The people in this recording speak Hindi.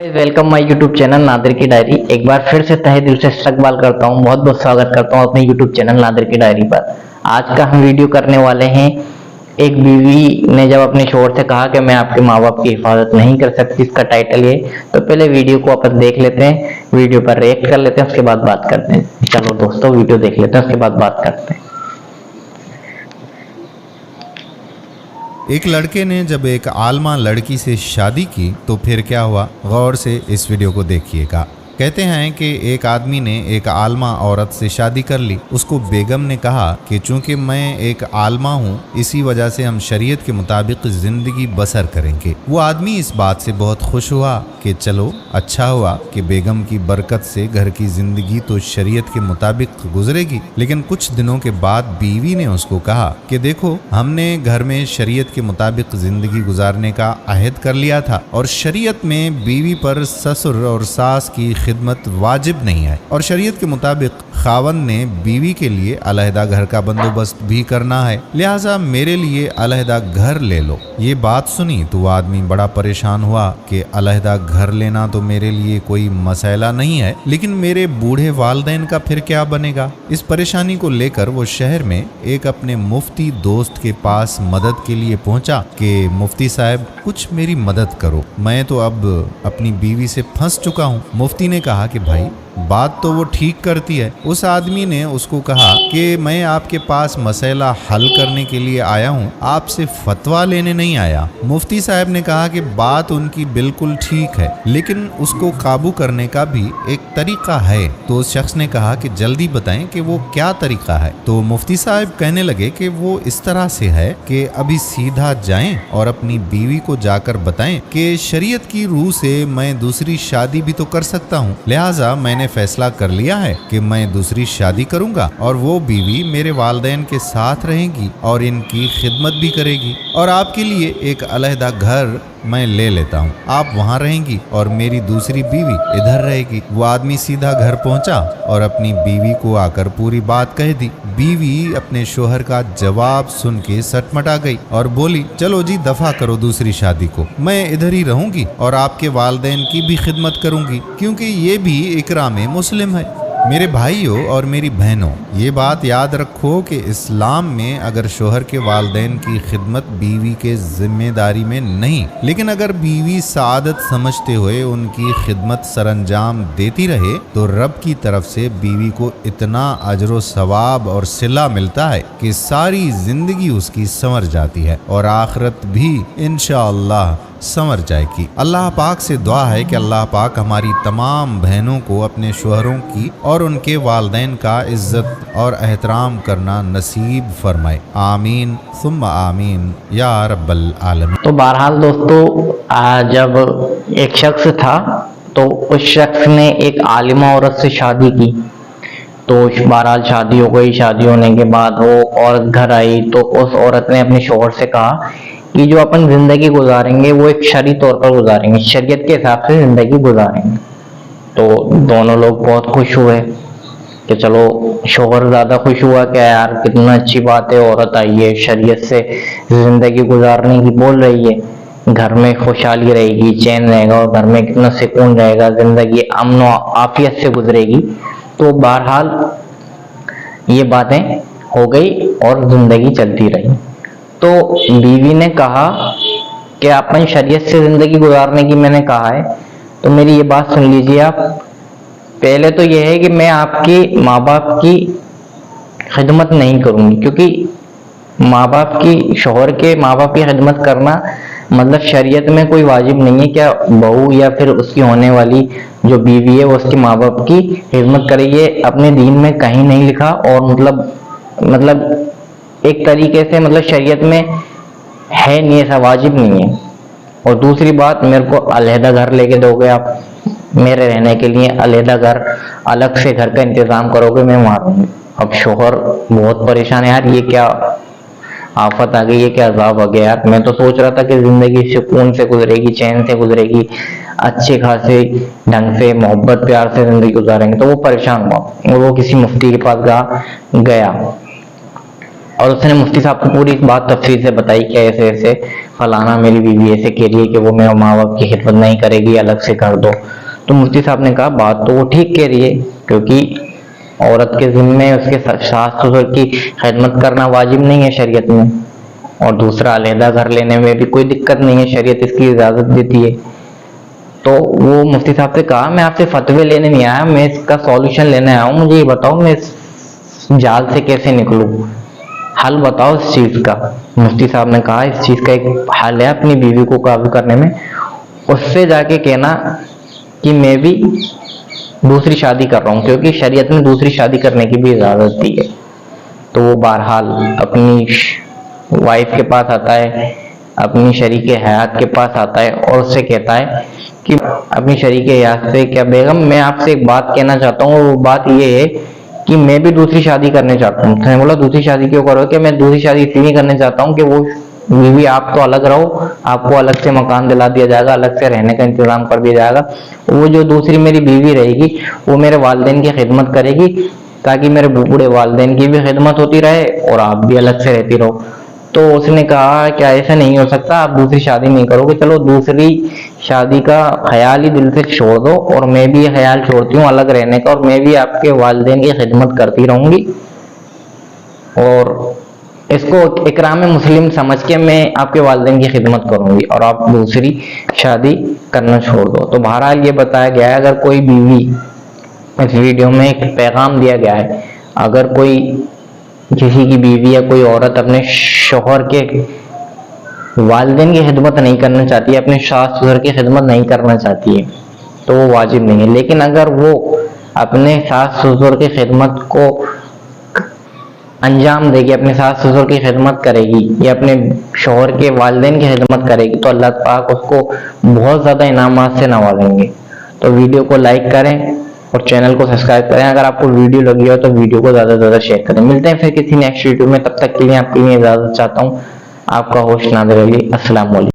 Welcome my YouTube channel Nadir की डायरी। एक बार फिर से तहे दिल से इस्तकबाल करता हूँ, बहुत बहुत स्वागत करता हूँ अपने यूट्यूब चैनल नादिर की डायरी पर। आज का हम वीडियो करने वाले हैं, एक बीवी ने जब अपने शोहर से कहा कि मैं आपके माँ बाप की हिफाजत नहीं कर सकती, इसका टाइटल ये। तो पहले वीडियो को अपन देख लेते हैं, वीडियो पर रिएक्ट कर लेते हैं, उसके बाद बात करते हैं। चलो दोस्तों वीडियो देख लेते हैं, उसके बाद बात करते हैं। एक लड़के ने जब एक आलमा लड़की से शादी की तो फिर क्या हुआ, गौर से इस वीडियो को देखिएगा। कहते हैं कि एक आदमी ने एक आलमा औरत से शादी कर ली। उसको बेगम ने कहा कि चूंकि मैं एक आलमा हूँ, इसी वजह से हम शरीयत के मुताबिक जिंदगी बसर करेंगे। वो आदमी इस बात से बहुत खुश हुआ कि चलो अच्छा हुआ कि बेगम की बरकत से घर की जिंदगी तो शरीयत के मुताबिक गुजरेगी। लेकिन कुछ दिनों के बाद बीवी ने उसको कहा कि देखो, हमने घर में शरीयत के मुताबिक जिंदगी गुजारने का अहद कर लिया था और शरीयत में बीवी पर ससुर और सास की खिदमत वाजिब नहीं है और शरीयत के मुताबिक खावंद ने बीवी के लिए अलहदा घर का बंदोबस्त भी करना है, लिहाजा मेरे लिए अलहदा घर ले लो। ये बात सुनी तो वो आदमी बड़ा परेशान हुआ कि अलहदा घर लेना तो मेरे लिए कोई मसला नहीं है, लेकिन मेरे बूढ़े वालिदैन का फिर क्या बनेगा। इस परेशानी को लेकर वो शहर में एक अपने मुफ्ती दोस्त के पास मदद के लिए पहुंचा कि मुफ्ती साहब कुछ मेरी मदद करो, मैं तो अब अपनी बीवी से फंस चुका हूँ। मुफ्ती ने कहा कि भाई बात तो वो ठीक करती है। उस आदमी ने उसको कहा कि मैं आपके पास मसला हल करने के लिए आया हूँ, आपसे फतवा लेने नहीं आया। मुफ्ती साहब ने कहा कि बात उनकी बिल्कुल ठीक है, लेकिन उसको काबू करने का भी एक तरीका है। तो उस शख्स ने कहा कि जल्दी बताएं कि वो क्या तरीका है। तो मुफ्ती साहब कहने लगे कि वो इस तरह से है कि अभी सीधा जाएं और अपनी बीवी को जाकर बताएं कि शरीयत की रूह से मैं दूसरी शादी भी तो कर सकता हूँ, लिहाजा मैंने फैसला कर लिया है कि मैं दूसरी शादी करूंगा और वो बीवी मेरे वालिदैन के साथ रहेगी और इनकी खिदमत भी करेगी और आपके लिए एक अलहदा घर मैं ले लेता हूँ, आप वहाँ रहेंगी और मेरी दूसरी बीवी इधर रहेगी। वो आदमी सीधा घर पहुँचा और अपनी बीवी को आकर पूरी बात कह दी। बीवी अपने शोहर का जवाब सुन के सटमटा गई और बोली, चलो जी दफा करो दूसरी शादी को, मैं इधर ही रहूंगी और आपके वालिदैन की भी खिदमत करूंगी, क्योंकि ये भी इकराम मुस्लिम है। मेरे भाइयों और मेरी बहनों, ये बात याद रखो कि इस्लाम में अगर शोहर के वालिदैन की खिदमत बीवी के जिम्मेदारी में नहीं, लेकिन अगर बीवी सादत समझते हुए उनकी खिदमत सरंजाम देती रहे तो रब की तरफ से बीवी को इतना अजर सवाब और सिला मिलता है कि सारी जिंदगी उसकी संवर जाती है और आखिरत भी इंशाअल्लाह संवर जाएगी। अल्लाह पाक से दुआ है कि अल्लाह पाक हमारी तमाम बहनों को अपने शोहरों की और उनके वालिदैन का इज्जत और एहतराम करना नसीब फरमाए। आमीन सुम्मा आमीन या रब्बल आलमीन। तो बहरहाल दोस्तों, जब एक शख्स था तो उस शख्स ने एक आलिमा औरत से शादी की। तो बहरहाल शादी हो गई। शादी होने के बाद वो औरत घर आई तो उस औरत ने अपने शोहर से कहा कि जो अपन जिंदगी गुजारेंगे वो एक शरई तौर पर गुजारेंगे, शरीयत के हिसाब से जिंदगी गुजारेंगे। तो दोनों लोग बहुत खुश हुए कि चलो, शोहर ज्यादा खुश हुआ कि यार कितना अच्छी बात है, औरत आई है शरीयत से जिंदगी गुजारने की बोल रही है, घर में खुशहाली रहेगी, चैन रहेगा और घर में कितना सुकून रहेगा, जिंदगी अमन और आफियत से गुजरेगी। तो बहरहाल ये बातें हो गई और जिंदगी चलती रही। तो बीवी ने कहा कि अपन शरीयत से जिंदगी गुजारने की मैंने कहा है, तो मेरी ये बात सुन लीजिए आप। पहले तो यह है कि मैं आपके माँ बाप की खिदमत नहीं करूंगी, क्योंकि माँ बाप की, शोहर के माँ बाप की खिदमत करना मतलब शरीयत में कोई वाजिब नहीं है क्या बहू या फिर उसकी होने वाली जो बीवी है वो उसके माँ बाप की खिदमत करे। ये अपने दीन में कहीं नहीं लिखा और मतलब एक तरीके से मतलब शरीयत में है नहीं, ऐसा वाजिब नहीं है। और दूसरी बात, मेरे को अलहदा घर लेके दोगे आप, मेरे रहने के लिए अलहदा घर, अलग से घर का इंतजाम करोगे, मैं वहां रहूंगी। अब शोहर बहुत परेशान है, यार ये क्या आफत आ गई, ये क्या अजाब आ गया यार। मैं तो सोच रहा था कि जिंदगी सुकून से गुजरेगी, चैन से गुजरेगी, अच्छे खासे ढंग से मोहब्बत प्यार से जिंदगी गुजारेंगे। तो वो परेशान हुआ और वो किसी मुफ्ती के पास गया। और उसने मुफ्ती साहब को पूरी बात तफसील से बताई कि ऐसे ऐसे फलाना मेरी बीवी ऐसे कह रही है कि वो मेरे माँ बाप की खिदमत नहीं करेगी, अलग से कर दो। तो मुफ्ती साहब ने कहा बात तो वो ठीक कह रही है, क्योंकि औरत के जिम्मे उसके सास ससुर की खिदमत करना वाजिब नहीं है शरीयत में, और दूसरा अलहदा घर लेने में भी कोई दिक्कत नहीं है, शरीयत इसकी इजाजत देती है। तो वो मुफ्ती साहब से कहा मैं आपसे फतवे लेने नहीं आया, मैं इसका सॉल्यूशन लेने आया हूँ, मुझे ये बताओ मैं इस जाल से कैसे निकलूं, हल बताओ इस चीज का। मुफ्ती साहब ने कहा इस चीज का एक हल है अपनी बीवी को काबू करने में, उससे जाके कहना कि मैं भी दूसरी शादी कर रहा हूँ, क्योंकि शरीयत में दूसरी शादी करने की भी इजाजत दी है। तो वो बहरहाल अपनी वाइफ के पास आता है, अपनी शरीके हयात के पास आता है और उससे कहता है कि अपनी शरीके हयात से क्या बेगम मैं आपसे एक बात कहना चाहता हूँ, वो बात ये है कि मैं भी दूसरी शादी करने चाहता हूँ। उसने बोला दूसरी शादी क्यों करोगे? कि मैं दूसरी शादी इसलिए करने चाहता हूँ कि वो बीवी आप तो अलग रहो, आपको अलग से मकान दिला दिया जाएगा, अलग से रहने का इंतजाम कर दिया जाएगा, वो जो दूसरी मेरी बीवी रहेगी वो मेरे वालिदैन की खिदमत करेगी, ताकि मेरे बूढ़े वालिदैन की भी खिदमत होती रहे और आप भी अलग से रहती रहो। तो उसने कहा क्या ऐसा नहीं हो सकता, आप दूसरी शादी नहीं करोगे, चलो दूसरी शादी का ख्याल ही दिल से छोड़ दो और मैं भी ये ख्याल छोड़ती हूँ अलग रहने का, और मैं भी आपके वालिदैन की खिदमत करती रहूंगी और इसको इकराम मुस्लिम समझ के मैं आपके वालिदैन की खिदमत करूंगी और आप दूसरी शादी करना छोड़ दो। तो बहरहाल ये बताया गया है, अगर कोई बीवी, इस वीडियो में एक पैगाम दिया गया है, अगर कोई किसी की बीवी या कोई औरत अपने शौहर के वालिदैन की खिदमत नहीं करना चाहती है, अपने सास ससुर की खिदमत नहीं करना चाहती है, तो वो वाजिब नहीं है। लेकिन अगर वो अपने सास ससुर की खिदमत को अंजाम देगी, अपने सास ससुर की खिदमत करेगी या अपने शौहर के वालिदैन की खिदमत करेगी, तो अल्लाह पाक उसको बहुत ज़्यादा इनामात से नवाजेंगे। तो वीडियो को लाइक करें और चैनल को सब्सक्राइब करें। अगर आपको वीडियो लगी हो तो वीडियो को ज़्यादा से ज़्यादा शेयर करें। मिलते हैं फिर किसी नेक्स्ट वीडियो में, तब तक के लिए आपके लिए इजाज़त चाहता हूँ। आपका होस्ट नादिर अली। अस्सलाम वालेकुम।